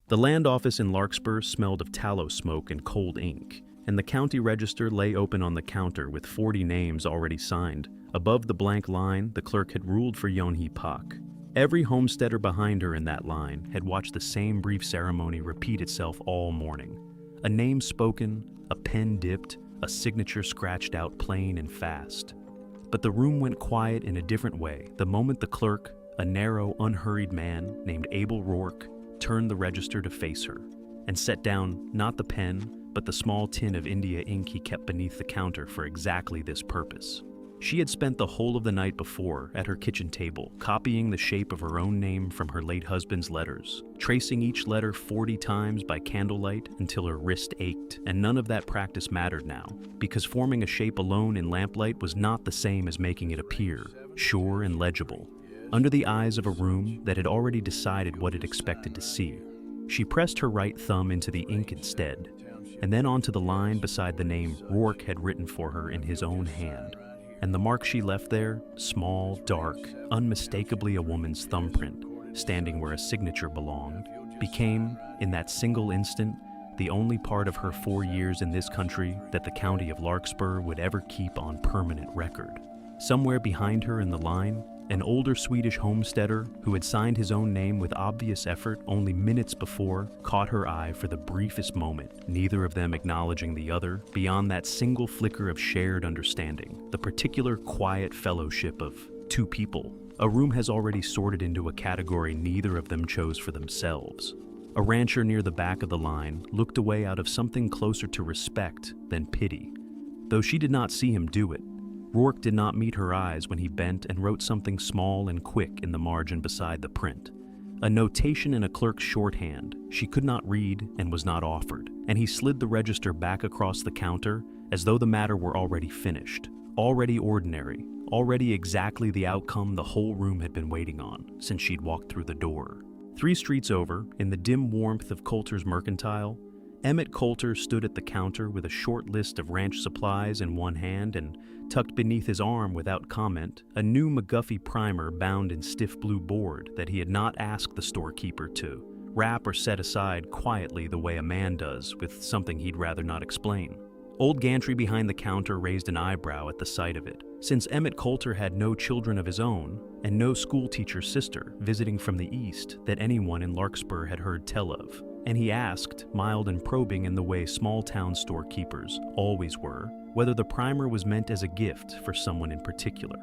The land office in Larkspur smelled of tallow smoke and cold ink, and the county register lay open on the counter with 40 names already signed. Above the blank line, the clerk had ruled for Yonhee Pak. Every homesteader behind her in that line had watched the same brief ceremony repeat itself all morning. A name spoken, a pen dipped, a signature scratched out plain and fast. But the room went quiet in a different way the moment the clerk, a narrow, unhurried man named Abel Rourke, turned the register to face her, and set down not the pen, but the small tin of India ink he kept beneath the counter for exactly this purpose. She had spent the whole of the night before at her kitchen table, copying the shape of her own name from her late husband's letters, tracing each letter 40 times by candlelight until her wrist ached, and none of that practice mattered now, because forming a shape alone in lamplight was not the same as making it appear, sure and legible, under the eyes of a room that had already decided what it expected to see. She pressed her right thumb into the ink instead, and then onto the line beside the name Rourke had written for her in his own hand. And the mark she left there, small, dark, unmistakably a woman's thumbprint, standing where a signature belonged, became, in that single instant, the only part of her 4 years in this country that the county of Larkspur would ever keep on permanent record. Somewhere behind her in the line, an older Swedish homesteader who had signed his own name with obvious effort only minutes before caught her eye for the briefest moment, neither of them acknowledging the other, beyond that single flicker of shared understanding, the particular quiet fellowship of two people. A room has already sorted into a category neither of them chose for themselves. A rancher near the back of the line looked away out of something closer to respect than pity. Though she did not see him do it, Rourke did not meet her eyes when he bent and wrote something small and quick in the margin beside the print. A notation in a clerk's shorthand she could not read and was not offered, and he slid the register back across the counter as though the matter were already finished, already ordinary, already exactly the outcome the whole room had been waiting on since she'd walked through the door. 3 streets over, in the dim warmth of Colter's mercantile, Emmett Colter stood at the counter with a short list of ranch supplies in one hand and, tucked beneath his arm without comment, a new McGuffey primer bound in stiff blue board that he had not asked the storekeeper to wrap or set aside quietly the way a man does with something he'd rather not explain. Old Gantry behind the counter raised an eyebrow at the sight of it, since Emmett Colter had no children of his own and no schoolteacher sister visiting from the east that anyone in Larkspur had heard tell of. And he asked, mild and probing in the way small-town storekeepers always were, whether the primer was meant as a gift for someone in particular.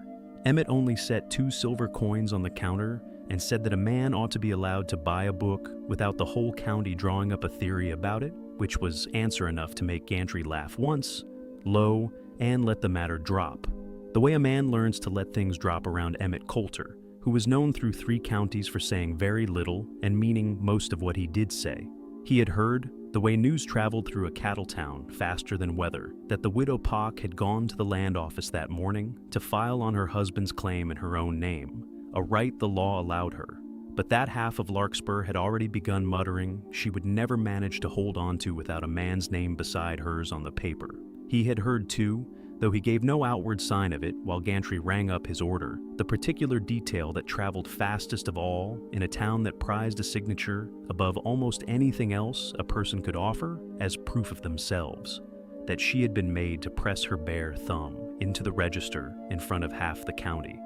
Emmett only set 2 silver coins on the counter and said that a man ought to be allowed to buy a book without the whole county drawing up a theory about it, which was answer enough to make Gantry laugh once, low, and let the matter drop. The way a man learns to let things drop around Emmett Colter, who was known through 3 counties for saying very little and meaning most of what he did say. He had heard, the way news traveled through a cattle town faster than weather, that the widow Pak had gone to the land office that morning to file on her husband's claim in her own name, a right the law allowed her. But that half of Larkspur had already begun muttering she would never manage to hold on to without a man's name beside hers on the paper. He had heard too, though he gave no outward sign of it while Gantry rang up his order, the particular detail that traveled fastest of all in a town that prized a signature above almost anything else a person could offer as proof of themselves, that she had been made to press her bare thumb into the register in front of half the county.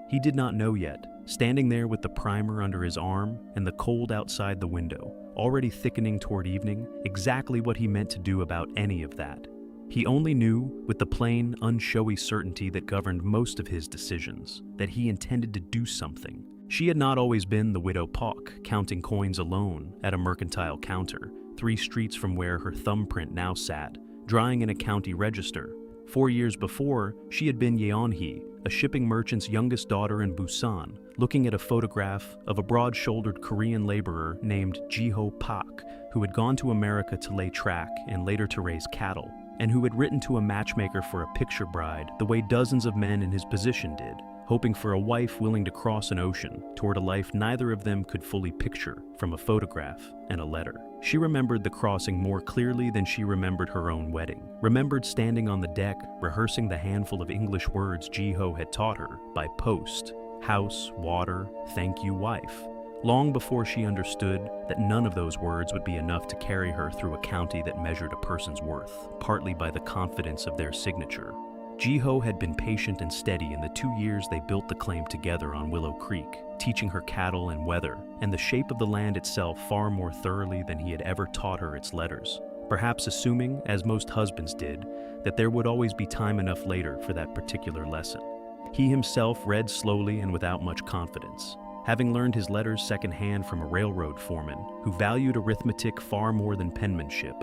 He did not know yet, standing there with the primer under his arm and the cold outside the window, already thickening toward evening, exactly what he meant to do about any of that. He only knew, with the plain, unshowy certainty that governed most of his decisions, that he intended to do something. She had not always been the widow Pak, counting coins alone at a mercantile counter, 3 streets from where her thumbprint now sat, drying in a county register. 4 years before, she had been Yeonhee, a shipping merchant's youngest daughter in Busan, looking at a photograph of a broad-shouldered Korean laborer named Jiho Pak, who had gone to America to lay track and later to raise cattle, and who had written to a matchmaker for a picture bride the way dozens of men in his position did, hoping for a wife willing to cross an ocean toward a life neither of them could fully picture from a photograph and a letter. She remembered the crossing more clearly than she remembered her own wedding, remembered standing on the deck, rehearsing the handful of English words Jiho had taught her by post, house, water, thank you, wife, long before she understood that none of those words would be enough to carry her through a county that measured a person's worth, partly by the confidence of their signature. Jiho had been patient and steady in the 2 years they built the claim together on Willow Creek, teaching her cattle and weather, and the shape of the land itself far more thoroughly than he had ever taught her its letters, perhaps assuming, as most husbands did, that there would always be time enough later for that particular lesson. He himself read slowly and without much confidence, having learned his letters secondhand from a railroad foreman who valued arithmetic far more than penmanship.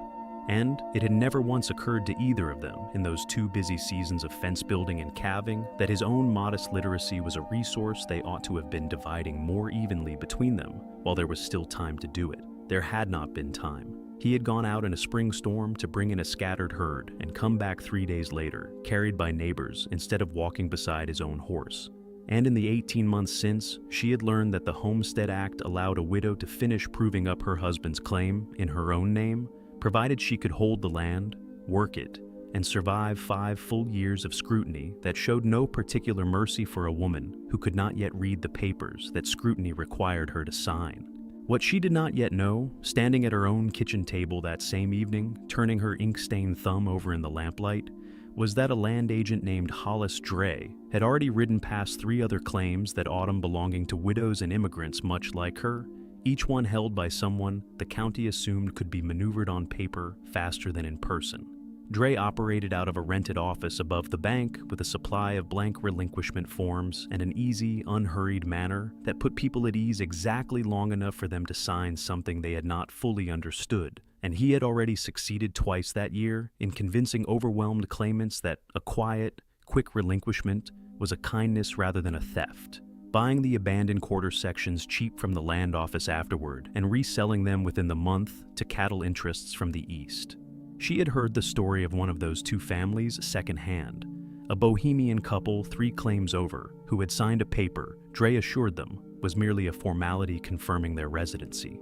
And it had never once occurred to either of them in those 2 busy seasons of fence building and calving that his own modest literacy was a resource they ought to have been dividing more evenly between them while there was still time to do it. There had not been time. He had gone out in a spring storm to bring in a scattered herd and come back 3 days later, carried by neighbors instead of walking beside his own horse. And in the 18 months since, she had learned that the Homestead Act allowed a widow to finish proving up her husband's claim in her own name, provided she could hold the land, work it, and survive 5 full years of scrutiny that showed no particular mercy for a woman who could not yet read the papers that scrutiny required her to sign. What she did not yet know, standing at her own kitchen table that same evening, turning her ink-stained thumb over in the lamplight, was that a land agent named Hollis Dre had already ridden past 3 other claims that autumn belonging to widows and immigrants much like her, each one held by someone the county assumed could be maneuvered on paper faster than in person. Dre operated out of a rented office above the bank with a supply of blank relinquishment forms and an easy, unhurried manner that put people at ease exactly long enough for them to sign something they had not fully understood. And he had already succeeded twice that year in convincing overwhelmed claimants that a quiet, quick relinquishment was a kindness rather than a theft, buying the abandoned quarter sections cheap from the land office afterward and reselling them within the month to cattle interests from the east. She had heard the story of one of those 2 families secondhand, a bohemian couple 3 claims over who had signed a paper Dre assured them was merely a formality confirming their residency,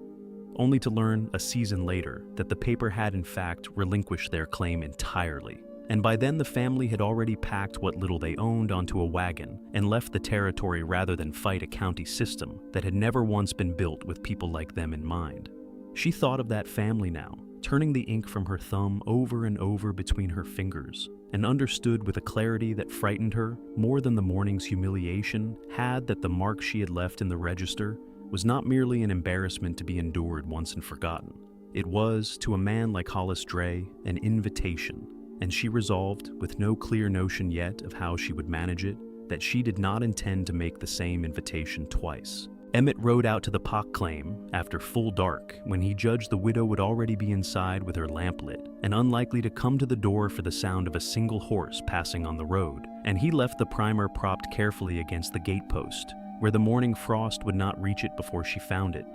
only to learn a season later that the paper had in fact relinquished their claim entirely. And by then the family had already packed what little they owned onto a wagon and left the territory rather than fight a county system that had never once been built with people like them in mind. She thought of that family now, turning the ink from her thumb over and over between her fingers, and understood with a clarity that frightened her more than the morning's humiliation had that the mark she had left in the register was not merely an embarrassment to be endured once and forgotten. It was, to a man like Hollis Dre, an invitation, and she resolved, with no clear notion yet of how she would manage it, that she did not intend to make the same invitation twice. Emmett rode out to the Pock claim after full dark when he judged the widow would already be inside with her lamp lit and unlikely to come to the door for the sound of a single horse passing on the road, and he left the primer propped carefully against the gatepost, where the morning frost would not reach it before she found it,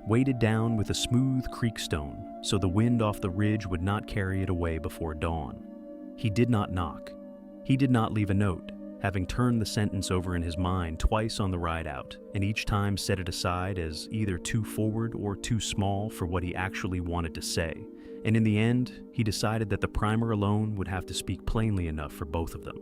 weighted down with a smooth creek stone so the wind off the ridge would not carry it away before dawn. He did not knock. He did not leave a note, having turned the sentence over in his mind twice on the ride out, and each time set it aside as either too forward or too small for what he actually wanted to say. And in the end, he decided that the primer alone would have to speak plainly enough for both of them.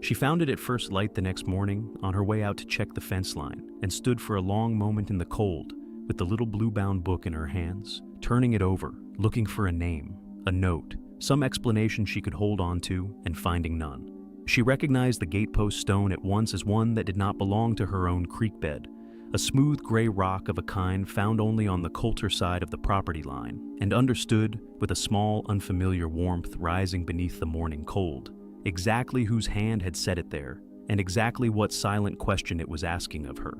She found it at first light the next morning on her way out to check the fence line, and stood for a long moment in the cold, with the little blue-bound book in her hands, turning it over, looking for a name, a note, some explanation she could hold on to, and finding none. She recognized the gatepost stone at once as one that did not belong to her own creek bed, a smooth gray rock of a kind found only on the Colter side of the property line, and understood, with a small, unfamiliar warmth rising beneath the morning cold, exactly whose hand had set it there, and exactly what silent question it was asking of her.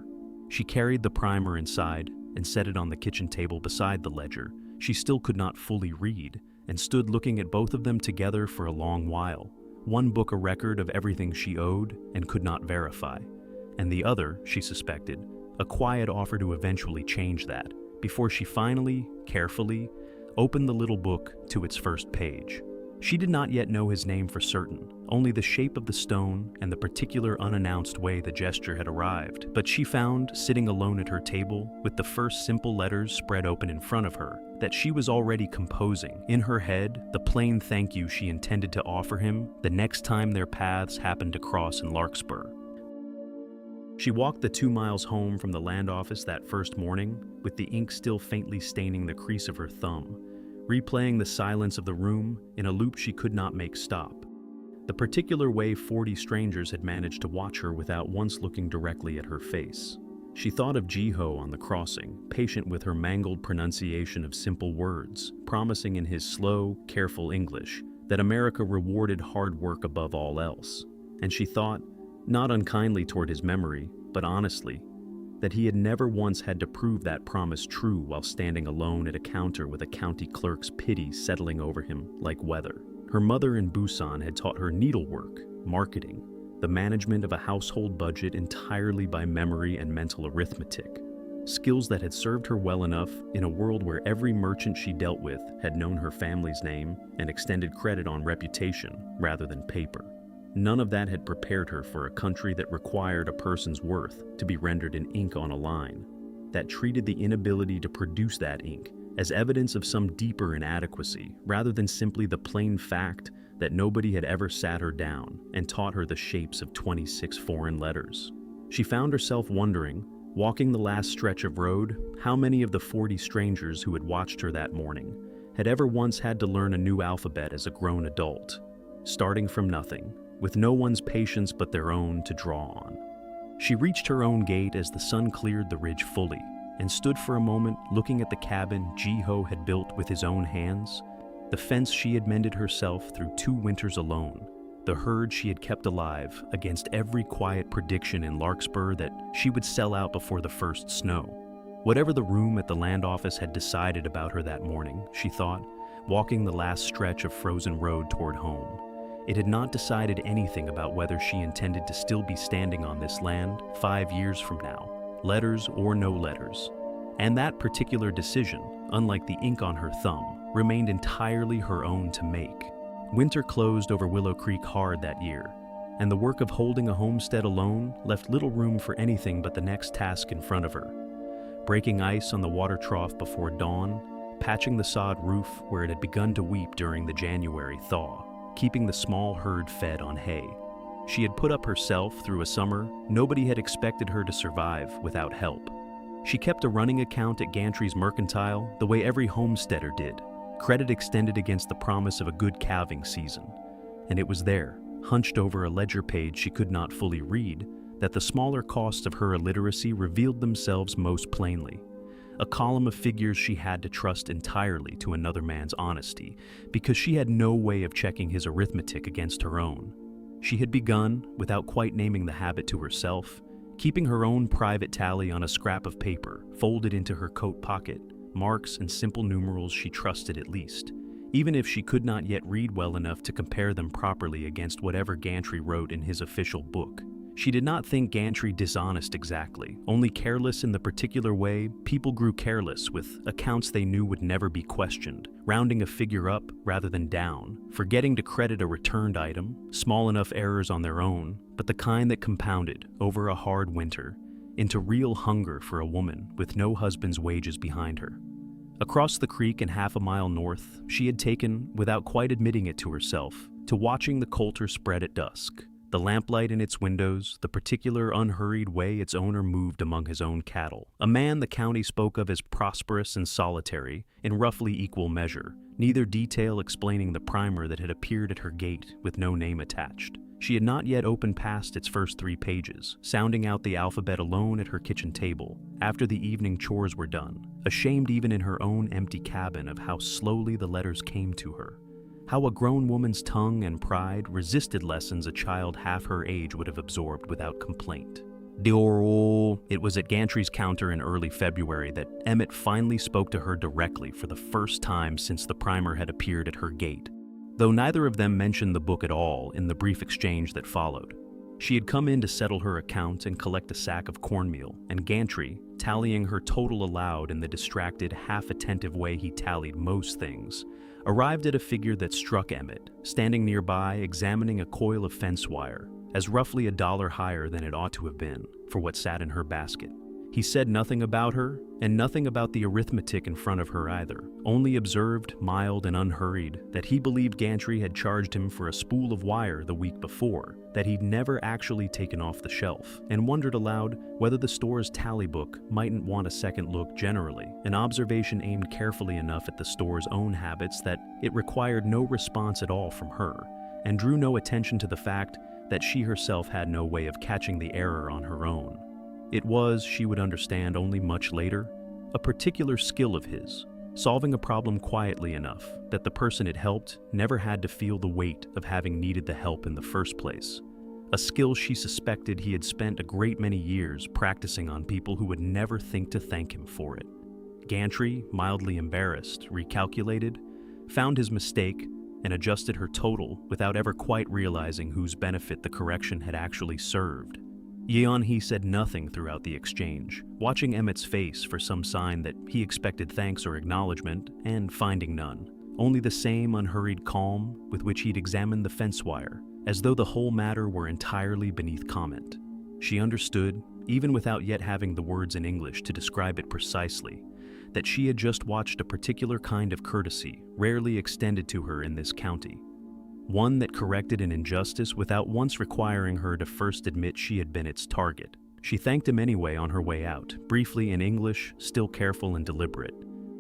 She carried the primer inside and set it on the kitchen table beside the ledger she still could not fully read, and stood looking at both of them together for a long while, one book a record of everything she owed and could not verify, and the other, she suspected, a quiet offer to eventually change that, before she finally, carefully, opened the little book to its first page. She did not yet know his name for certain, only the shape of the stone and the particular unannounced way the gesture had arrived, but she found, sitting alone at her table, with the first simple letters spread open in front of her, that she was already composing, in her head, the plain thank you she intended to offer him the next time their paths happened to cross in Larkspur. She walked the 2 miles home from the land office that first morning, with the ink still faintly staining the crease of her thumb, replaying the silence of the room in a loop she could not make stop. The particular way 40 strangers had managed to watch her without once looking directly at her face. She thought of Jiho on the crossing, patient with her mangled pronunciation of simple words, promising in his slow, careful English that America rewarded hard work above all else. And she thought, not unkindly toward his memory, but honestly, that he had never once had to prove that promise true while standing alone at a counter with a county clerk's pity settling over him like weather. Her mother in Busan had taught her needlework, marketing, the management of a household budget entirely by memory and mental arithmetic, skills that had served her well enough in a world where every merchant she dealt with had known her family's name and extended credit on reputation rather than paper. None of that had prepared her for a country that required a person's worth to be rendered in ink on a line, that treated the inability to produce that ink as evidence of some deeper inadequacy rather than simply the plain fact that nobody had ever sat her down and taught her the shapes of 26 foreign letters. She found herself wondering, walking the last stretch of road, how many of the 40 strangers who had watched her that morning had ever once had to learn a new alphabet as a grown adult, starting from nothing, with no one's patience but their own to draw on. She reached her own gate as the sun cleared the ridge fully, and stood for a moment looking at the cabin Jiho had built with his own hands, the fence she had mended herself through 2 winters alone, the herd she had kept alive against every quiet prediction in Larkspur that she would sell out before the first snow. Whatever the room at the land office had decided about her that morning, she thought, walking the last stretch of frozen road toward home, it had not decided anything about whether she intended to still be standing on this land 5 years from now, letters or no letters. And that particular decision, unlike the ink on her thumb, remained entirely her own to make. Winter closed over Willow Creek hard that year, and the work of holding a homestead alone left little room for anything but the next task in front of her. Breaking ice on the water trough before dawn, patching the sod roof where it had begun to weep during the January thaw, keeping the small herd fed on hay. She had put up herself through a summer nobody had expected her to survive without help. She kept a running account at Gantry's Mercantile the way every homesteader did, credit extended against the promise of a good calving season. And it was there, hunched over a ledger page she could not fully read, that the smaller costs of her illiteracy revealed themselves most plainly. A column of figures she had to trust entirely to another man's honesty, because she had no way of checking his arithmetic against her own. She had begun, without quite naming the habit to herself, keeping her own private tally on a scrap of paper, folded into her coat pocket, marks and simple numerals she trusted at least, even if she could not yet read well enough to compare them properly against whatever Gantry wrote in his official book. She did not think Gantry dishonest exactly, only careless in the particular way people grew careless with accounts they knew would never be questioned, rounding a figure up rather than down, forgetting to credit a returned item, small enough errors on their own, but the kind that compounded, over a hard winter, into real hunger for a woman with no husband's wages behind her. Across the creek and half a mile north, she had taken, without quite admitting it to herself, to watching the Colter spread at dusk. The lamplight in its windows, the particular unhurried way its owner moved among his own cattle. A man the county spoke of as prosperous and solitary, in roughly equal measure, neither detail explaining the primer that had appeared at her gate with no name attached. She had not yet opened past its first 3 pages, sounding out the alphabet alone at her kitchen table, after the evening chores were done, ashamed even in her own empty cabin of how slowly the letters came to her. How a grown woman's tongue and pride resisted lessons a child half her age would have absorbed without complaint. It was at Gantry's counter in early February that Emmett finally spoke to her directly for the first time since the primer had appeared at her gate, though neither of them mentioned the book at all in the brief exchange that followed. She had come in to settle her account and collect a sack of cornmeal, and Gantry, tallying her total aloud in the distracted, half-attentive way he tallied most things, arrived at a figure that struck Emmett, standing nearby examining a coil of fence wire, as roughly $1 higher than it ought to have been for what sat in her basket. He said nothing about her, and nothing about the arithmetic in front of her either, only observed, mild and unhurried, that he believed Gantry had charged him for a spool of wire the week before, that he'd never actually taken off the shelf, and wondered aloud whether the store's tally book mightn't want a second look generally, an observation aimed carefully enough at the store's own habits that it required no response at all from her, and drew no attention to the fact that she herself had no way of catching the error on her own. It was, she would understand only much later, a particular skill of his, solving a problem quietly enough that the person it helped never had to feel the weight of having needed the help in the first place. A skill she suspected he had spent a great many years practicing on people who would never think to thank him for it. Gantry, mildly embarrassed, recalculated, found his mistake, and adjusted her total without ever quite realizing whose benefit the correction had actually served. Yeon-hee said nothing throughout the exchange, watching Emmett's face for some sign that he expected thanks or acknowledgement, and finding none. Only the same unhurried calm with which he'd examined the fence wire, as though the whole matter were entirely beneath comment. She understood, even without yet having the words in English to describe it precisely, that she had just watched a particular kind of courtesy rarely extended to her in this county. One that corrected an injustice without once requiring her to first admit she had been its target. She thanked him anyway on her way out, briefly in English, still careful and deliberate,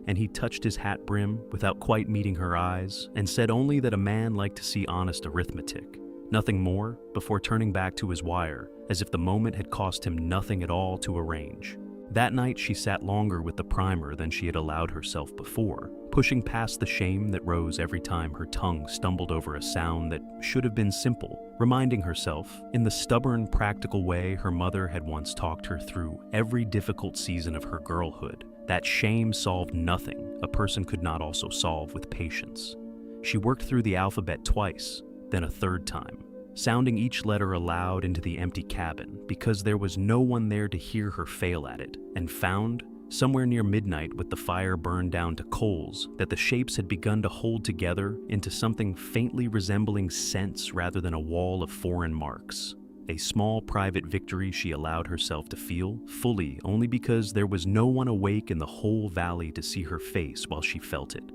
and he touched his hat brim without quite meeting her eyes and said only that a man liked to see honest arithmetic. Nothing more, before turning back to his wire, as if the moment had cost him nothing at all to arrange. That night she sat longer with the primer than she had allowed herself before, pushing past the shame that rose every time her tongue stumbled over a sound that should have been simple, reminding herself, in the stubborn, practical way her mother had once talked her through every difficult season of her girlhood, that shame solved nothing a person could not also solve with patience. She worked through the alphabet twice, then a third time, sounding each letter aloud into the empty cabin because there was no one there to hear her fail at it, and found, somewhere near midnight with the fire burned down to coals, that the shapes had begun to hold together into something faintly resembling sense rather than a wall of foreign marks. A small private victory she allowed herself to feel, fully only because there was no one awake in the whole valley to see her face while she felt it.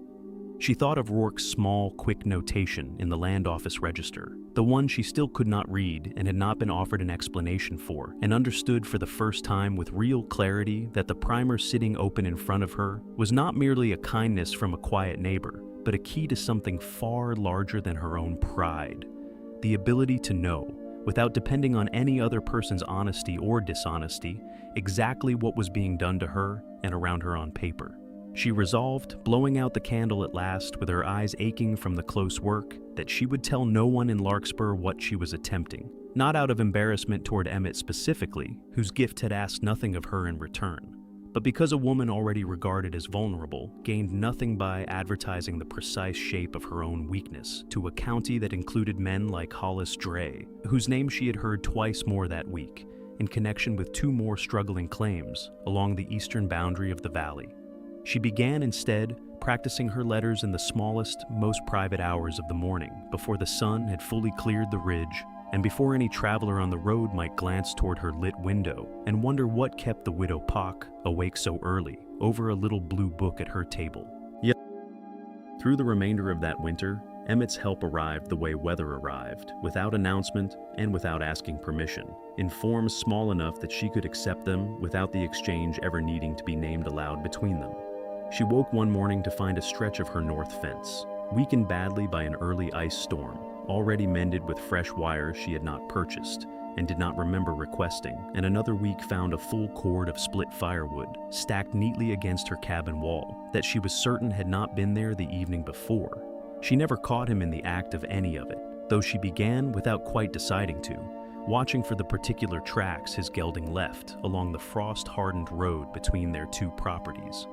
She thought of Rourke's small, quick notation in the land office register, the one she still could not read and had not been offered an explanation for, and understood for the first time with real clarity that the primer sitting open in front of her was not merely a kindness from a quiet neighbor, but a key to something far larger than her own pride. The ability to know, without depending on any other person's honesty or dishonesty, exactly what was being done to her and around her on paper. She resolved, blowing out the candle at last with her eyes aching from the close work, that she would tell no one in Larkspur what she was attempting, not out of embarrassment toward Emmett specifically, whose gift had asked nothing of her in return, but because a woman already regarded as vulnerable gained nothing by advertising the precise shape of her own weakness to a county that included men like Hollis Dre, whose name she had heard twice more that week, in connection with two more struggling claims along the eastern boundary of the valley. She began instead practicing her letters in the smallest, most private hours of the morning, before the sun had fully cleared the ridge, and before any traveler on the road might glance toward her lit window and wonder what kept the widow Pock awake so early over a little blue book at her table. Yet, through the remainder of that winter, Emmett's help arrived the way weather arrived, without announcement and without asking permission, in forms small enough that she could accept them without the exchange ever needing to be named aloud between them. She woke one morning to find a stretch of her north fence, weakened badly by an early ice storm, already mended with fresh wires she had not purchased and did not remember requesting, and another week found a full cord of split firewood stacked neatly against her cabin wall that she was certain had not been there the evening before. She never caught him in the act of any of it, though she began, without quite deciding to, watching for the particular tracks his gelding left along the frost-hardened road between their two properties.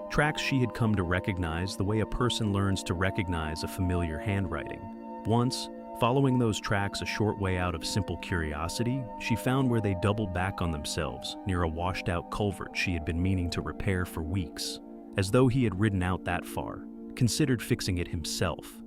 Tracks she had come to recognize the way a person learns to recognize a familiar handwriting. Once, following those tracks a short way out of simple curiosity, she found where they doubled back on themselves near a washed-out culvert she had been meaning to repair for weeks, as though he had ridden out that far, considered fixing it himself,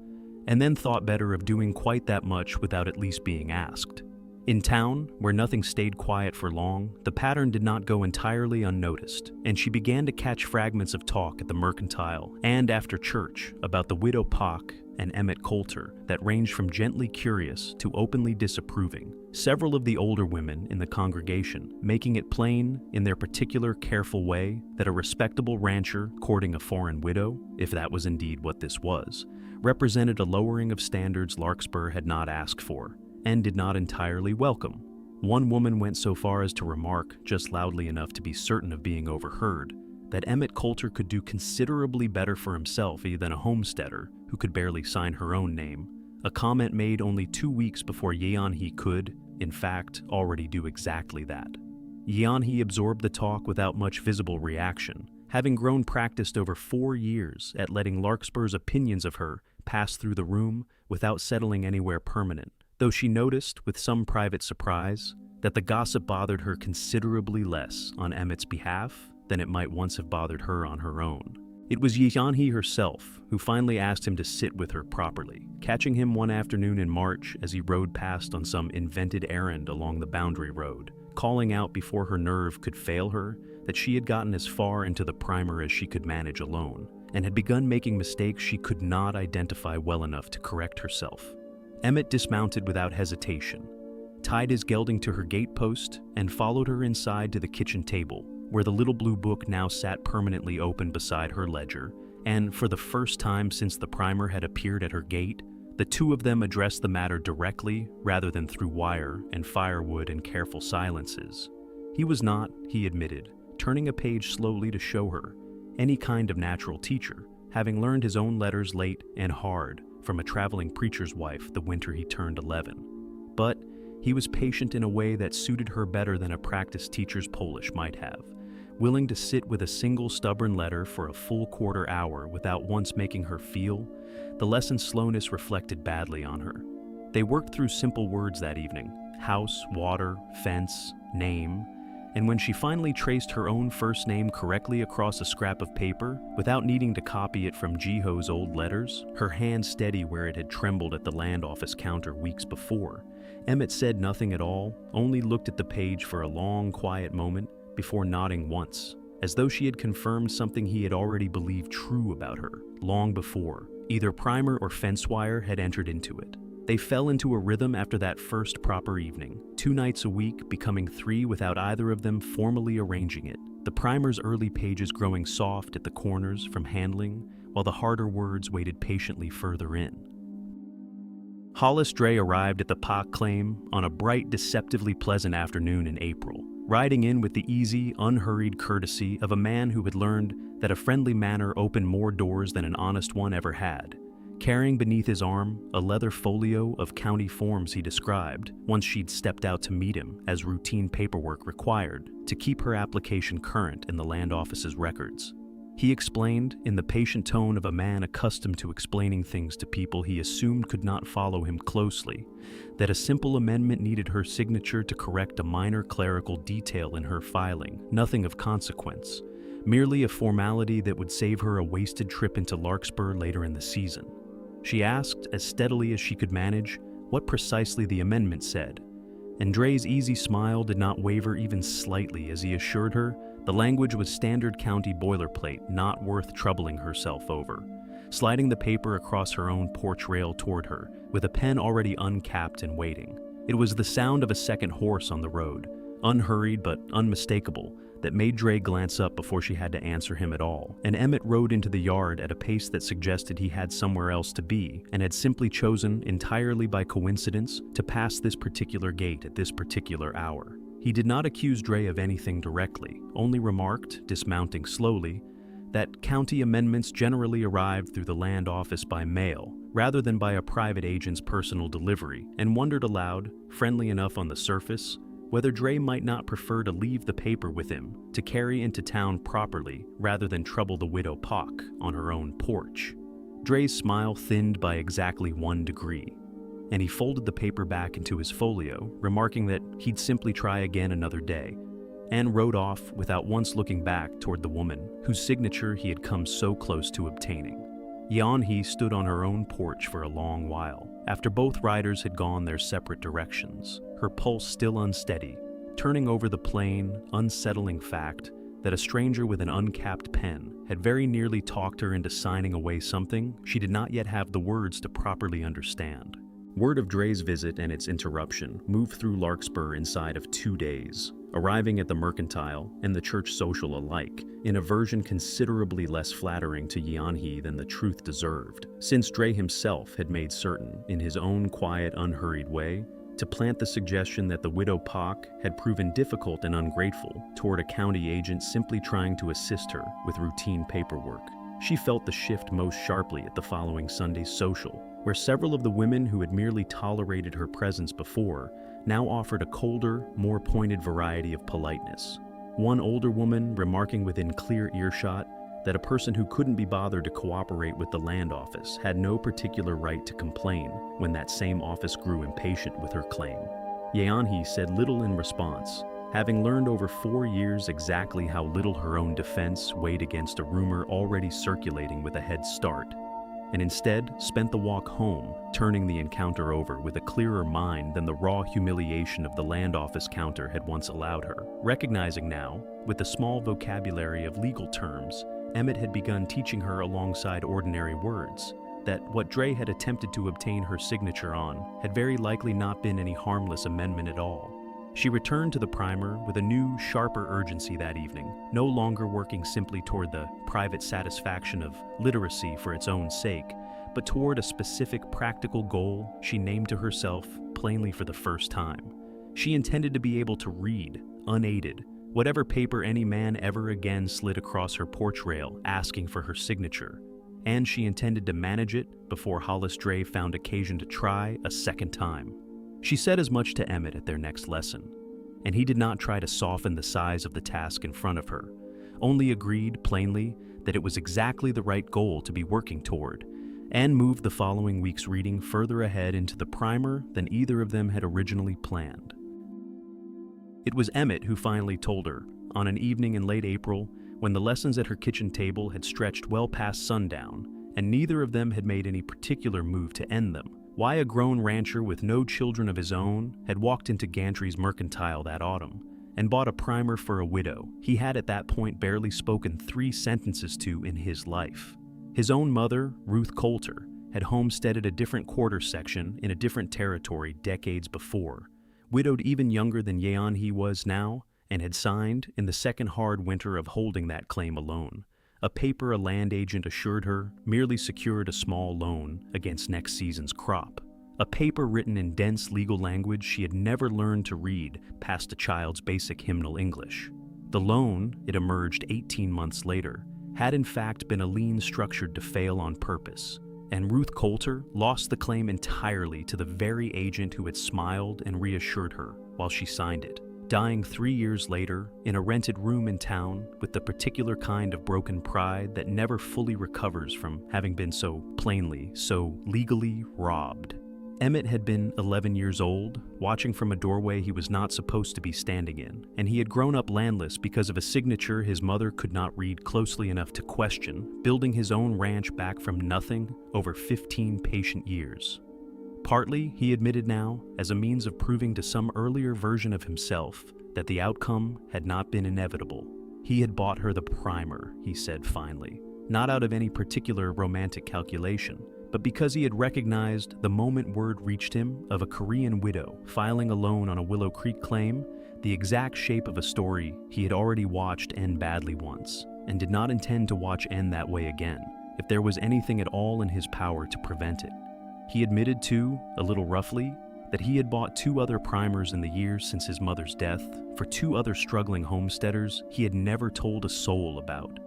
and then thought better of doing quite that much without at least being asked. In town, where nothing stayed quiet for long, the pattern did not go entirely unnoticed, and she began to catch fragments of talk at the mercantile and after church about the widow Pock and Emmett Colter that ranged from gently curious to openly disapproving, several of the older women in the congregation making it plain, in their particular careful way, that a respectable rancher courting a foreign widow, if that was indeed what this was, represented a lowering of standards Larkspur had not asked for, and did not entirely welcome. One woman went so far as to remark, just loudly enough to be certain of being overheard, that Emmett Colter could do considerably better for himself than a homesteader who could barely sign her own name, a comment made only 2 weeks before Yeonhee could, in fact, already do exactly that. Yeonhee absorbed the talk without much visible reaction, having grown practiced over 4 years at letting Larkspur's opinions of her pass through the room without settling anywhere permanent, though she noticed, with some private surprise, that the gossip bothered her considerably less on Emmett's behalf than it might once have bothered her on her own. It was Yeonhee herself who finally asked him to sit with her properly, catching him one afternoon in March as he rode past on some invented errand along the boundary road, calling out before her nerve could fail her that she had gotten as far into the primer as she could manage alone, and had begun making mistakes she could not identify well enough to correct herself. Emmett dismounted without hesitation, tied his gelding to her gatepost, and followed her inside to the kitchen table, where the little blue book now sat permanently open beside her ledger, and for the first time since the primer had appeared at her gate, the two of them addressed the matter directly rather than through wire and firewood and careful silences. He was not, he admitted, turning a page slowly to show her, any kind of natural teacher, having learned his own letters late and hard from a traveling preacher's wife the winter he turned 11. But he was patient in a way that suited her better than a practiced teacher's Polish might have, willing to sit with a single stubborn letter for a full quarter hour without once making her feel. The lesson's slowness reflected badly on her. They worked through simple words that evening: house, water, fence, name, and when she finally traced her own first name correctly across a scrap of paper, without needing to copy it from Jiho's old letters, her hand steady where it had trembled at the land office counter weeks before, Emmett said nothing at all, only looked at the page for a long, quiet moment before nodding once, as though she had confirmed something he had already believed true about her, long before either primer or fence wire had entered into it. They fell into a rhythm after that first proper evening, 2 nights a week becoming 3 without either of them formally arranging it, the primer's early pages growing soft at the corners from handling, while the harder words waited patiently further in. Hollis Dray arrived at the Pock claim on a bright, deceptively pleasant afternoon in April, riding in with the easy, unhurried courtesy of a man who had learned that a friendly manner opened more doors than an honest one ever had, carrying beneath his arm a leather folio of county forms he described, once she'd stepped out to meet him as routine paperwork required to keep her application current in the land office's records. He explained, in the patient tone of a man accustomed to explaining things to people he assumed could not follow him closely, that a simple amendment needed her signature to correct a minor clerical detail in her filing, nothing of consequence, merely a formality that would save her a wasted trip into Larkspur later in the season. She asked, as steadily as she could manage, what precisely the amendment said, and Dray's easy smile did not waver even slightly as he assured her the language was standard county boilerplate, not worth troubling herself over, sliding the paper across her own porch rail toward her, with a pen already uncapped and waiting. It was the sound of a second horse on the road, unhurried but unmistakable, that made Dray glance up before she had to answer him at all, and Emmett rode into the yard at a pace that suggested he had somewhere else to be, and had simply chosen, entirely by coincidence, to pass this particular gate at this particular hour. He did not accuse Dray of anything directly, only remarked, dismounting slowly, that county amendments generally arrived through the land office by mail, rather than by a private agent's personal delivery, and wondered aloud, friendly enough on the surface, whether Dray might not prefer to leave the paper with him, to carry into town properly, rather than trouble the widow Pock on her own porch. Dray's smile thinned by exactly 1 degree, and he folded the paper back into his folio, remarking that he'd simply try again another day, and rode off without once looking back toward the woman whose signature he had come so close to obtaining. Yeonhee stood on her own porch for a long while, after both riders had gone their separate directions, her pulse still unsteady, turning over the plain, unsettling fact that a stranger with an uncapped pen had very nearly talked her into signing away something she did not yet have the words to properly understand. Word of Dre's visit and its interruption moved through Larkspur inside of 2 days, arriving at the mercantile and the church social alike in a version considerably less flattering to Yanhi than the truth deserved, since Dre himself had made certain, in his own quiet, unhurried way, to plant the suggestion that the widow Pak had proven difficult and ungrateful toward a county agent simply trying to assist her with routine paperwork. She felt the shift most sharply at the following Sunday's social, where several of the women who had merely tolerated her presence before now offered a colder, more pointed variety of politeness. One older woman remarking within clear earshot that a person who couldn't be bothered to cooperate with the land office had no particular right to complain when that same office grew impatient with her claim. Yeonhee said little in response, having learned over 4 years exactly how little her own defense weighed against a rumor already circulating with a head start, and instead spent the walk home, turning the encounter over with a clearer mind than the raw humiliation of the land office counter had once allowed her. Recognizing now, with the small vocabulary of legal terms, Emmett had begun teaching her alongside ordinary words, that what Dre had attempted to obtain her signature on had very likely not been any harmless amendment at all. She returned to the primer with a new, sharper urgency that evening, no longer working simply toward the private satisfaction of literacy for its own sake, but toward a specific practical goal she named to herself plainly for the first time. She intended to be able to read, unaided, whatever paper any man ever again slid across her porch rail asking for her signature, and she intended to manage it before Hollis Dre found occasion to try a second time. She said as much to Emmett at their next lesson, and he did not try to soften the size of the task in front of her, only agreed plainly that it was exactly the right goal to be working toward, and moved the following week's reading further ahead into the primer than either of them had originally planned. It was Emmett who finally told her, on an evening in late April, when the lessons at her kitchen table had stretched well past sundown, and neither of them had made any particular move to end them, why a grown rancher with no children of his own had walked into Gantry's mercantile that autumn and bought a primer for a widow he had at that point barely spoken 3 sentences to in his life. His own mother, Ruth Colter, had homesteaded a different quarter section in a different territory decades before, widowed even younger than Yeonhee was now, and had signed, in the second hard winter of holding that claim alone, a paper a land agent assured her merely secured a small loan against next season's crop. A paper written in dense legal language she had never learned to read past a child's basic hymnal English. The loan, it emerged 18 months later, had in fact been a lien structured to fail on purpose, and Ruth Colter lost the claim entirely to the very agent who had smiled and reassured her while she signed it, dying 3 years later in a rented room in town with the particular kind of broken pride that never fully recovers from having been so plainly, so legally robbed. Emmett had been 11 years old, watching from a doorway he was not supposed to be standing in, and he had grown up landless because of a signature his mother could not read closely enough to question, building his own ranch back from nothing over 15 patient years. Partly, he admitted now, as a means of proving to some earlier version of himself that the outcome had not been inevitable. He had bought her the primer, he said finally, not out of any particular romantic calculation, but because he had recognized the moment word reached him of a Korean widow filing a loan on a Willow Creek claim, the exact shape of a story he had already watched end badly once, and did not intend to watch end that way again, if there was anything at all in his power to prevent it. He admitted, too, a little roughly, that he had bought 2 other primers in the years since his mother's death for 2 other struggling homesteaders he had never told a soul about.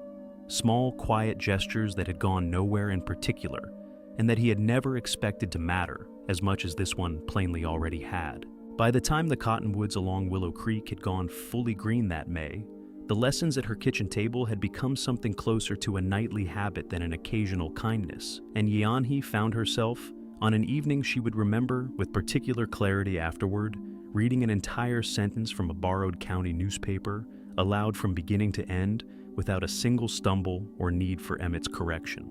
Small, quiet gestures that had gone nowhere in particular, and that he had never expected to matter as much as this one plainly already had. By the time the cottonwoods along Willow Creek had gone fully green that May, the lessons at her kitchen table had become something closer to a nightly habit than an occasional kindness, and Yeonhee found herself, on an evening she would remember with particular clarity afterward, reading an entire sentence from a borrowed county newspaper, aloud from beginning to end, without a single stumble or need for Emmett's correction.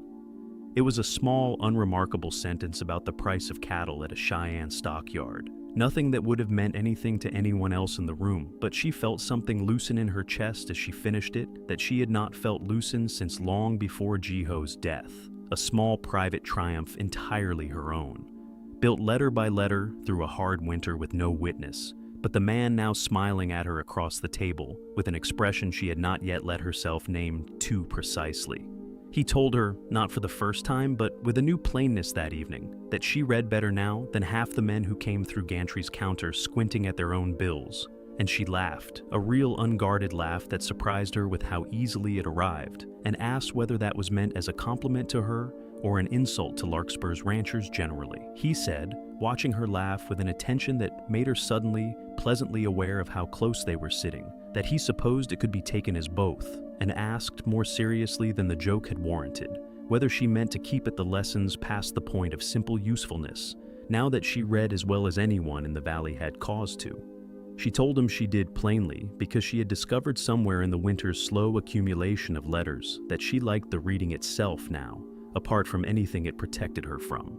It was a small, unremarkable sentence about the price of cattle at a Cheyenne stockyard, Nothing that would have meant anything to anyone else in the room, but she felt something loosen in her chest as she finished it that she had not felt loosened since long before Jiho's death. A small private triumph entirely her own. Built letter by letter through a hard winter with no witness, but the man now smiling at her across the table with an expression she had not yet let herself name too precisely. He told her, not for the first time, but with a new plainness that evening, that she read better now than half the men who came through Gantry's counter squinting at their own bills. And she laughed, a real unguarded laugh that surprised her with how easily it arrived, and asked whether that was meant as a compliment to her or an insult to Larkspur's ranchers generally. He said, watching her laugh with an attention that made her suddenly pleasantly aware of how close they were sitting, that he supposed it could be taken as both, and asked more seriously than the joke had warranted, whether she meant to keep at the lessons past the point of simple usefulness, now that she read as well as anyone in the valley had cause to. She told him she did plainly because she had discovered somewhere in the winter's slow accumulation of letters that she liked the reading itself now, apart from anything it protected her from.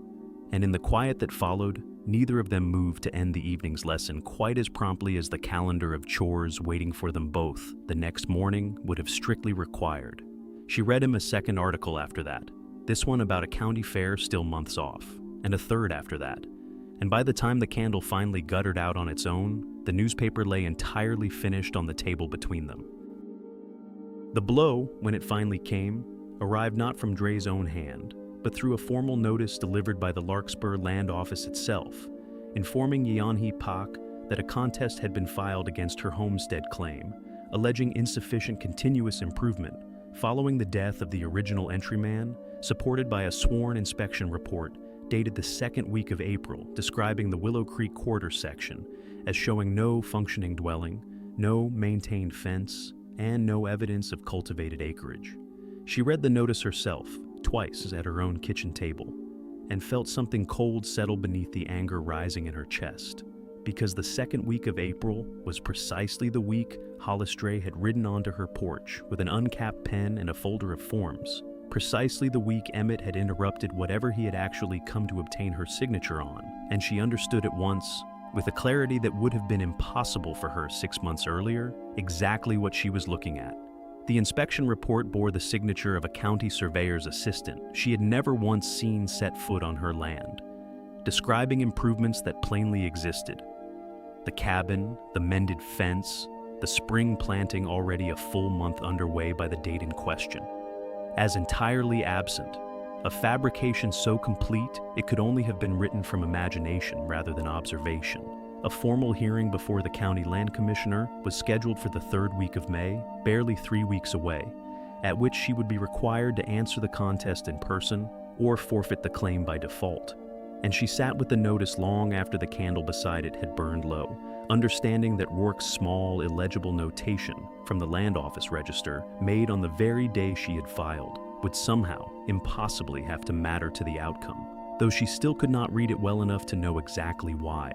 And in the quiet that followed, neither of them moved to end the evening's lesson quite as promptly as the calendar of chores waiting for them both the next morning would have strictly required. She read him a second article after that, this one about a county fair still months off, and a third after that. And by the time the candle finally guttered out on its own, the newspaper lay entirely finished on the table between them. The blow, when it finally came, arrived not from Dre's own hand, but through a formal notice delivered by the Larkspur Land Office itself, informing Yeonhee Pak that a contest had been filed against her homestead claim, alleging insufficient continuous improvement following the death of the original entryman, supported by a sworn inspection report dated the second week of April describing the Willow Creek quarter section as showing no functioning dwelling, no maintained fence, and no evidence of cultivated acreage. She read the notice herself, twice at her own kitchen table, and felt something cold settle beneath the anger rising in her chest, because the second week of April was precisely the week Hollis Dre had ridden onto her porch with an uncapped pen and a folder of forms, precisely the week Emmett had interrupted whatever he had actually come to obtain her signature on, and she understood at once, with a clarity that would have been impossible for her 6 months earlier, exactly what she was looking at. The inspection report bore the signature of a county surveyor's assistant she had never once seen set foot on her land, describing improvements that plainly existed. The cabin, the mended fence, the spring planting already a full month underway by the date in question. As entirely absent, a fabrication so complete it could only have been written from imagination rather than observation. A formal hearing before the county land commissioner was scheduled for the third week of May, barely 3 weeks away, at which she would be required to answer the contest in person or forfeit the claim by default. And she sat with the notice long after the candle beside it had burned low, understanding that Rourke's small, illegible notation from the land office register, made on the very day she had filed, would somehow, impossibly have to matter to the outcome, though she still could not read it well enough to know exactly why.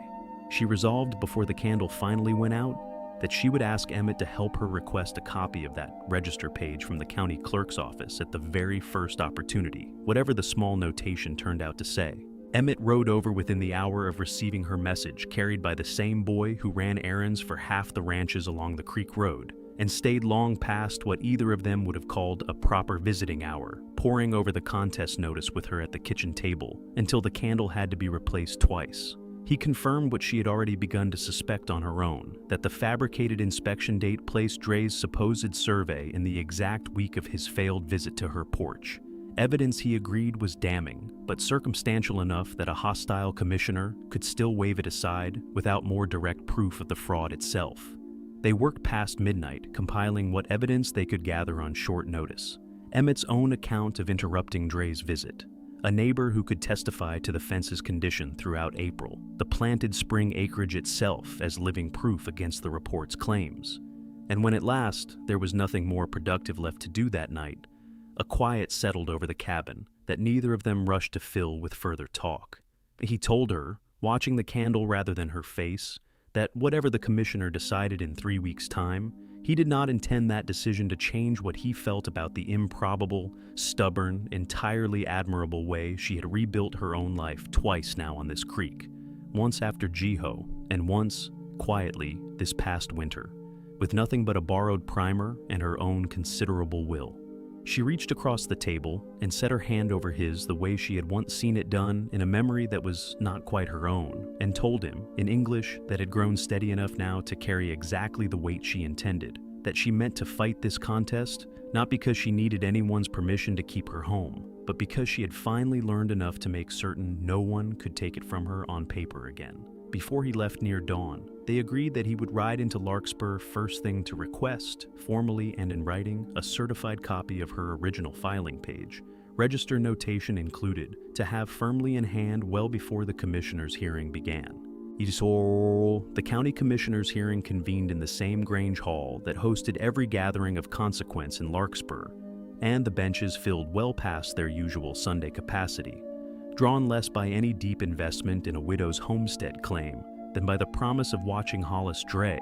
She resolved before the candle finally went out that she would ask Emmett to help her request a copy of that register page from the county clerk's office at the very first opportunity, whatever the small notation turned out to say. Emmett rode over within the hour of receiving her message, carried by the same boy who ran errands for half the ranches along the creek road, and stayed long past what either of them would have called a proper visiting hour, poring over the contest notice with her at the kitchen table, until the candle had to be replaced twice. He confirmed what she had already begun to suspect on her own, that the fabricated inspection date placed Dre's supposed survey in the exact week of his failed visit to her porch. Evidence he agreed was damning, but circumstantial enough that a hostile commissioner could still wave it aside without more direct proof of the fraud itself. They worked past midnight, compiling what evidence they could gather on short notice. Emmett's own account of interrupting Dre's visit, a neighbor who could testify to the fence's condition throughout April, the planted spring acreage itself as living proof against the report's claims. And when at last there was nothing more productive left to do that night, a quiet settled over the cabin that neither of them rushed to fill with further talk. He told her, watching the candle rather than her face, that whatever the commissioner decided in 3 weeks' time, he did not intend that decision to change what he felt about the improbable, stubborn, entirely admirable way she had rebuilt her own life twice now on this creek, once after Jiho, and once, quietly, this past winter, with nothing but a borrowed primer and her own considerable will. She reached across the table and set her hand over his the way she had once seen it done in a memory that was not quite her own, and told him, in English that had grown steady enough now to carry exactly the weight she intended, that she meant to fight this contest, not because she needed anyone's permission to keep her home, but because she had finally learned enough to make certain no one could take it from her on paper again. Before he left near dawn, they agreed that he would ride into Larkspur first thing to request, formally and in writing, a certified copy of her original filing page, register notation included, to have firmly in hand well before the commissioner's hearing began. The county commissioner's hearing convened in the same Grange Hall that hosted every gathering of consequence in Larkspur, and the benches filled well past their usual Sunday capacity, drawn less by any deep investment in a widow's homestead claim than by the promise of watching Hollis Dray,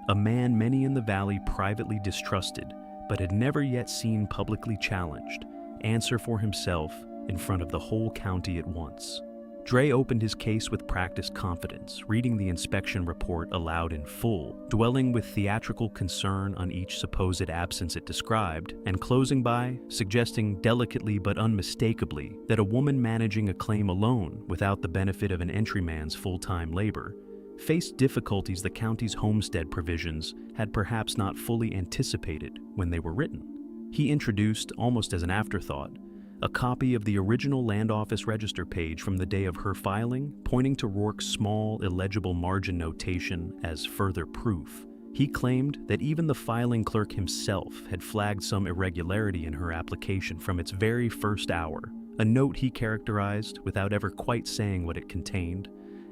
a man many in the valley privately distrusted but had never yet seen publicly challenged, answer for himself in front of the whole county at once. Dray opened his case with practiced confidence, reading the inspection report aloud in full, dwelling with theatrical concern on each supposed absence it described, and closing by suggesting delicately but unmistakably that a woman managing a claim alone, without the benefit of an entryman's full-time labor, faced difficulties the county's homestead provisions had perhaps not fully anticipated when they were written. He introduced, almost as an afterthought, a copy of the original Land Office Register page from the day of her filing, pointing to Rourke's small, illegible margin notation as further proof. He claimed that even the filing clerk himself had flagged some irregularity in her application from its very first hour, a note he characterized, without ever quite saying what it contained,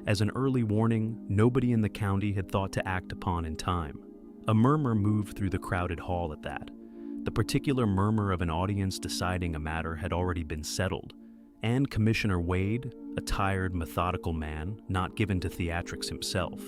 as an early warning nobody in the county had thought to act upon in time. A murmur moved through the crowded hall at that. The particular murmur of an audience deciding a matter had already been settled, and Commissioner Wade, a tired, methodical man, not given to theatrics himself,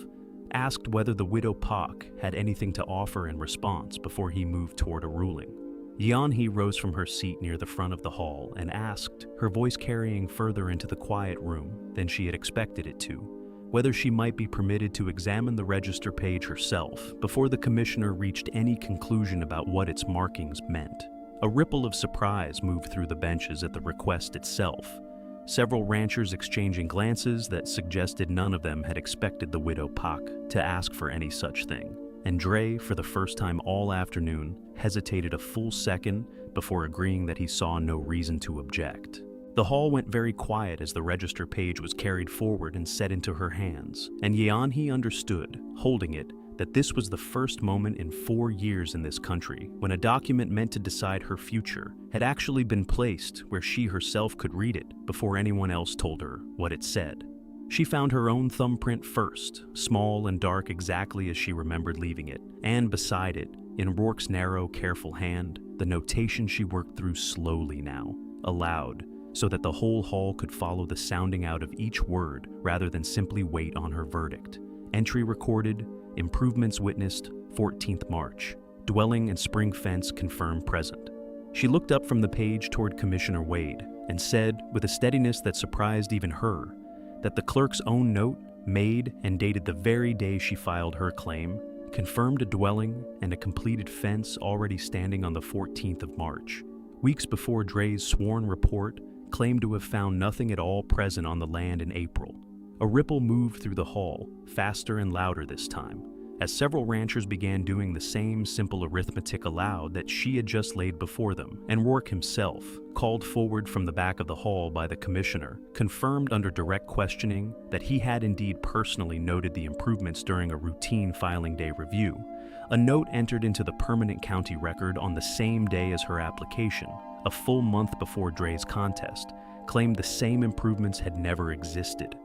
asked whether the widow Pak had anything to offer in response before he moved toward a ruling. Yeonhee rose from her seat near the front of the hall and asked, her voice carrying further into the quiet room than she had expected it to, whether she might be permitted to examine the register page herself before the commissioner reached any conclusion about what its markings meant. A ripple of surprise moved through the benches at the request itself, several ranchers exchanging glances that suggested none of them had expected the widow Pak to ask for any such thing, and Dray, for the first time all afternoon, hesitated a full second before agreeing that he saw no reason to object. The hall went very quiet as the register page was carried forward and set into her hands, and Yeonhee understood, holding it, that this was the first moment in 4 years in this country when a document meant to decide her future had actually been placed where she herself could read it before anyone else told her what it said. She found her own thumbprint first, small and dark exactly as she remembered leaving it, and beside it, in Rourke's narrow, careful hand, the notation she worked through slowly now, aloud, so that the whole hall could follow the sounding out of each word rather than simply wait on her verdict. Entry recorded, improvements witnessed, 14th March. Dwelling and spring fence confirmed present. She looked up from the page toward Commissioner Wade and said, with a steadiness that surprised even her, that the clerk's own note, made and dated the very day she filed her claim, confirmed a dwelling and a completed fence already standing on the 14th of March. Weeks before Dray's sworn report claimed to have found nothing at all present on the land in April. A ripple moved through the hall, faster and louder this time, as several ranchers began doing the same simple arithmetic aloud that she had just laid before them, and Rourke himself, called forward from the back of the hall by the commissioner, confirmed under direct questioning that he had indeed personally noted the improvements during a routine filing day review, a note entered into the permanent county record on the same day as her application, a full month before Dray's contest, claimed the same improvements had never existed.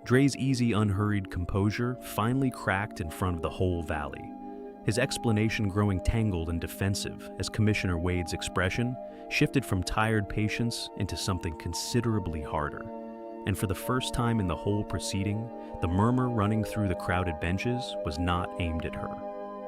Dray's easy, unhurried composure finally cracked in front of the whole valley, his explanation growing tangled and defensive as Commissioner Wade's expression shifted from tired patience into something considerably harder. And for the first time in the whole proceeding, the murmur running through the crowded benches was not aimed at her.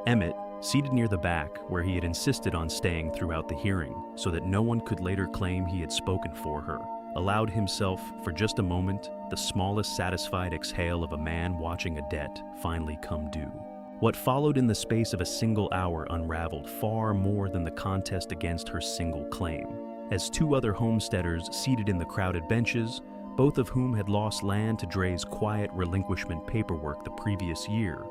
Emmett, seated near the back where he had insisted on staying throughout the hearing so that no one could later claim he had spoken for her, allowed himself, for just a moment, the smallest satisfied exhale of a man watching a debt finally come due. What followed in the space of a single hour unraveled far more than the contest against her single claim. As two other homesteaders seated in the crowded benches, both of whom had lost land to Dre's quiet relinquishment paperwork the previous year,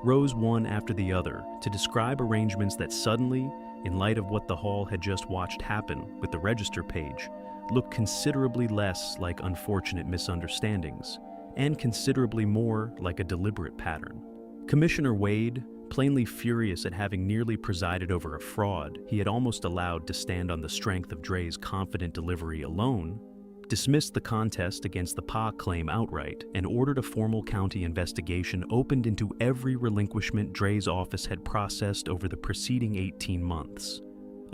rose one after the other to describe arrangements that suddenly, in light of what the hall had just watched happen with the register page, looked considerably less like unfortunate misunderstandings and considerably more like a deliberate pattern. Commissioner Wade, plainly furious at having nearly presided over a fraud he had almost allowed to stand on the strength of Dre's confident delivery alone, dismissed the contest against the Pa claim outright and ordered a formal county investigation opened into every relinquishment Dre's office had processed over the preceding 18 months.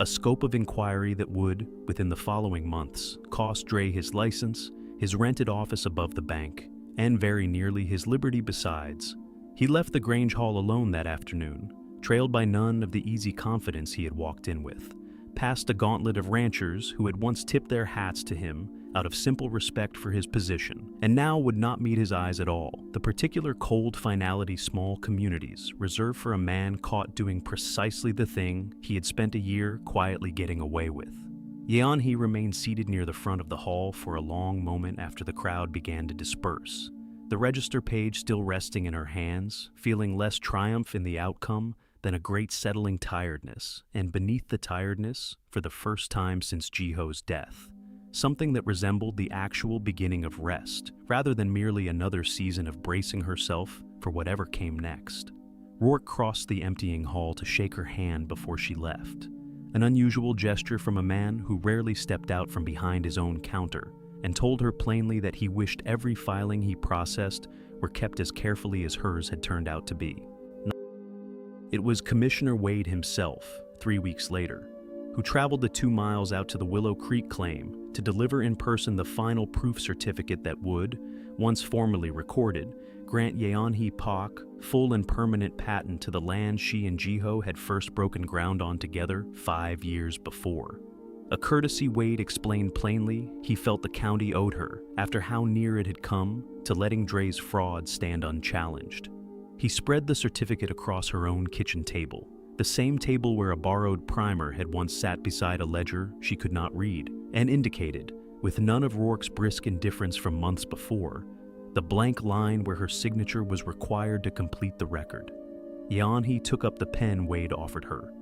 A scope of inquiry that would, within the following months, cost Dre his license, his rented office above the bank, and very nearly his liberty besides. He left the Grange Hall alone that afternoon, trailed by none of the easy confidence he had walked in with, past a gauntlet of ranchers who had once tipped their hats to him out of simple respect for his position, and now would not meet his eyes at all, the particular cold finality small communities reserved for a man caught doing precisely the thing he had spent a year quietly getting away with. Yeonhee remained seated near the front of the hall for a long moment after the crowd began to disperse, the register page still resting in her hands, feeling less triumph in the outcome than a great settling tiredness, and beneath the tiredness, for the first time since Jiho's death, something that resembled the actual beginning of rest, rather than merely another season of bracing herself for whatever came next. Rourke crossed the emptying hall to shake her hand before she left, an unusual gesture from a man who rarely stepped out from behind his own counter, and told her plainly that he wished every filing he processed were kept as carefully as hers had turned out to be. It was Commissioner Wade himself, 3 weeks later, who traveled the 2 miles out to the Willow Creek claim to deliver in person the final proof certificate that would, once formally recorded, grant Yeonhee Pak full and permanent patent to the land she and Jiho had first broken ground on together 5 years before. A courtesy Wade explained plainly he felt the county owed her after how near it had come to letting Dre's fraud stand unchallenged. He spread the certificate across her own kitchen table, the same table where a borrowed primer had once sat beside a ledger she could not read, and indicated, with none of Rourke's brisk indifference from months before, the blank line where her signature was required to complete the record. Yeonhee took up the pen Wade offered her,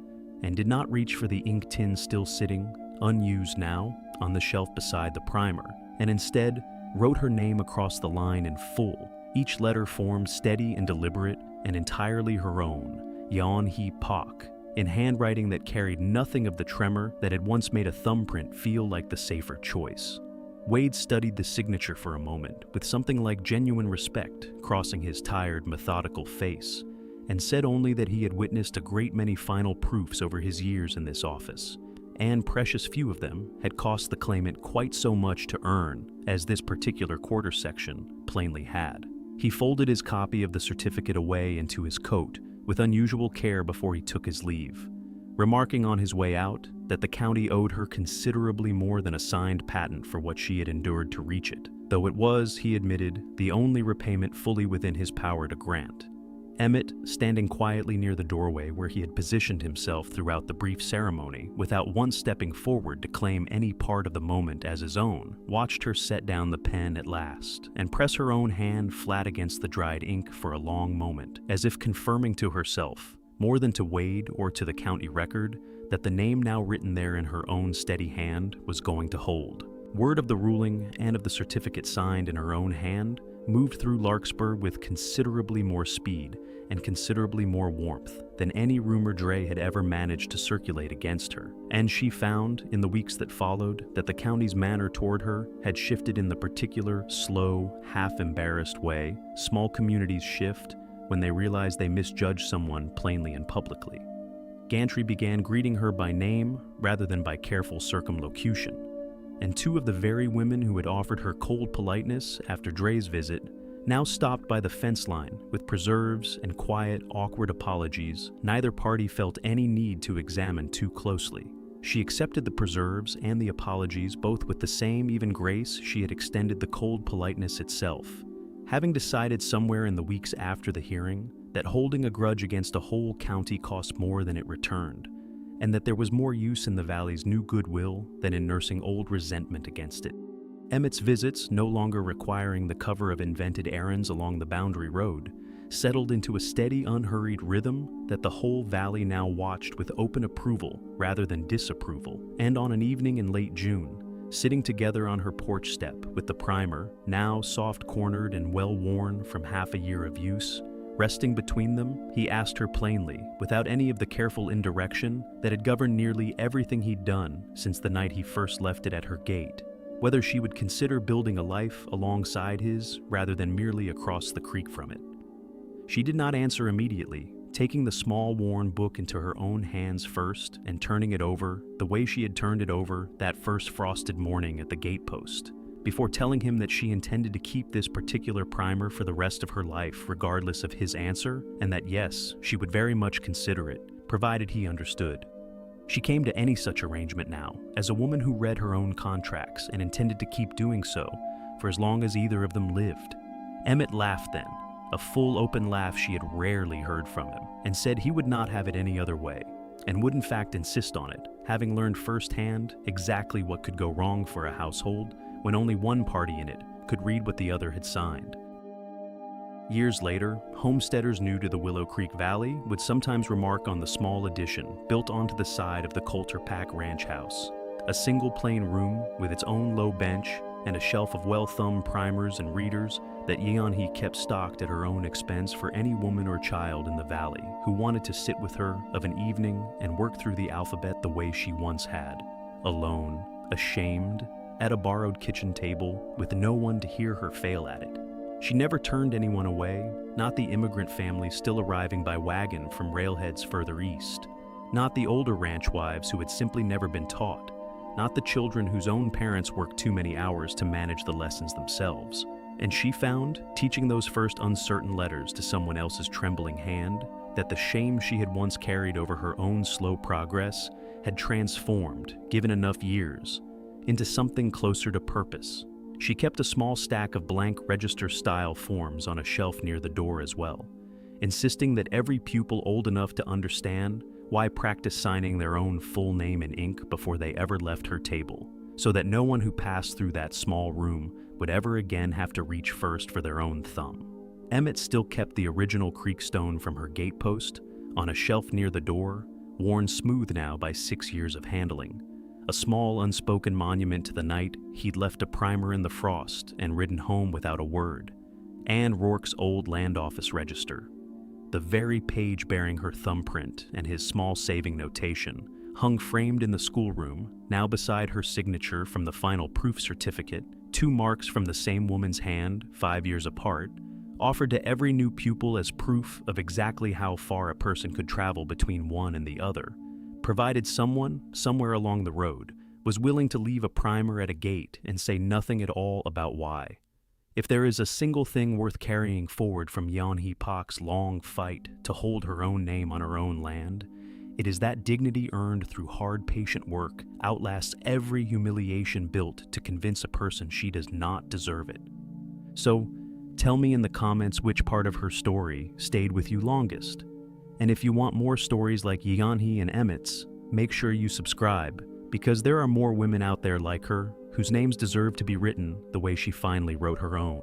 and did not reach for the ink tin still sitting, unused now, on the shelf beside the primer, and instead wrote her name across the line in full, each letter formed steady and deliberate and entirely her own, Yeonhee Pak, in handwriting that carried nothing of the tremor that had once made a thumbprint feel like the safer choice. Wade studied the signature for a moment with something like genuine respect crossing his tired, methodical face, and said only that he had witnessed a great many final proofs over his years in this office, and precious few of them had cost the claimant quite so much to earn as this particular quarter section plainly had. He folded his copy of the certificate away into his coat with unusual care before he took his leave, remarking on his way out that the county owed her considerably more than a signed patent for what she had endured to reach it, though it was, he admitted, the only repayment fully within his power to grant. Emmett, standing quietly near the doorway where he had positioned himself throughout the brief ceremony without once stepping forward to claim any part of the moment as his own, watched her set down the pen at last and press her own hand flat against the dried ink for a long moment, as if confirming to herself, more than to Wade or to the county record, that the name now written there in her own steady hand was going to hold. Word of the ruling and of the certificate signed in her own hand moved through Larkspur with considerably more speed and considerably more warmth than any rumor Dre had ever managed to circulate against her, and she found, in the weeks that followed, that the county's manner toward her had shifted in the particular, slow, half-embarrassed way small communities shift when they realize they misjudge someone plainly and publicly. Gantry began greeting her by name rather than by careful circumlocution, and 2 of the very women who had offered her cold politeness after Dre's visit now stopped by the fence line with preserves and quiet, awkward apologies neither party felt any need to examine too closely. She accepted the preserves and the apologies both with the same even grace she had extended the cold politeness itself, having decided somewhere in the weeks after the hearing that holding a grudge against a whole county cost more than it returned, and that there was more use in the valley's new goodwill than in nursing old resentment against it. Emmett's visits, no longer requiring the cover of invented errands along the boundary road, settled into a steady, unhurried rhythm that the whole valley now watched with open approval rather than disapproval. And on an evening in late June, sitting together on her porch step with the primer, now soft-cornered and well-worn from half a year of use, resting between them, he asked her plainly, without any of the careful indirection that had governed nearly everything he'd done since the night he first left it at her gate, whether she would consider building a life alongside his rather than merely across the creek from it. She did not answer immediately, taking the small worn book into her own hands first and turning it over the way she had turned it over that first frosted morning at the gatepost, before telling him that she intended to keep this particular primer for the rest of her life regardless of his answer, and that yes, she would very much consider it, provided he understood. She came to any such arrangement now as a woman who read her own contracts and intended to keep doing so for as long as either of them lived. Emmett laughed then, a full open laugh she had rarely heard from him, and said he would not have it any other way, and would in fact insist on it, having learned firsthand exactly what could go wrong for a household when only one party in it could read what the other had signed. Years later, homesteaders new to the Willow Creek Valley would sometimes remark on the small addition built onto the side of the Colter Pack ranch house, a single plain room with its own low bench and a shelf of well-thumbed primers and readers that Yeonhee kept stocked at her own expense for any woman or child in the valley who wanted to sit with her of an evening and work through the alphabet the way she once had, alone, ashamed, at a borrowed kitchen table with no one to hear her fail at it. She never turned anyone away, not the immigrant families still arriving by wagon from railheads further east, not the older ranch wives who had simply never been taught, not the children whose own parents worked too many hours to manage the lessons themselves. And she found, teaching those first uncertain letters to someone else's trembling hand, that the shame she had once carried over her own slow progress had transformed, given enough years, into something closer to purpose. She kept a small stack of blank register-style forms on a shelf near the door as well, insisting that every pupil old enough to understand why practice signing their own full name in ink before they ever left her table, so that no one who passed through that small room would ever again have to reach first for their own thumb. Emmett still kept the original creek stone from her gatepost on a shelf near the door, worn smooth now by 6 years of handling, a small unspoken monument to the night he'd left a primer in the frost and ridden home without a word, and Rourke's old land office register. The very page bearing her thumbprint and his small saving notation hung framed in the schoolroom, now beside her signature from the final proof certificate, 2 marks from the same woman's hand, 5 years apart, offered to every new pupil as proof of exactly how far a person could travel between one and the other, provided someone, somewhere along the road, was willing to leave a primer at a gate and say nothing at all about why. If there is a single thing worth carrying forward from Yeonhee Pak's long fight to hold her own name on her own land, it is that dignity earned through hard, patient work outlasts every humiliation built to convince a person she does not deserve it. So, tell me in the comments which part of her story stayed with you longest. And if you want more stories like Yeonhee and Emmett's, make sure you subscribe, because there are more women out there like her whose names deserve to be written the way she finally wrote her own.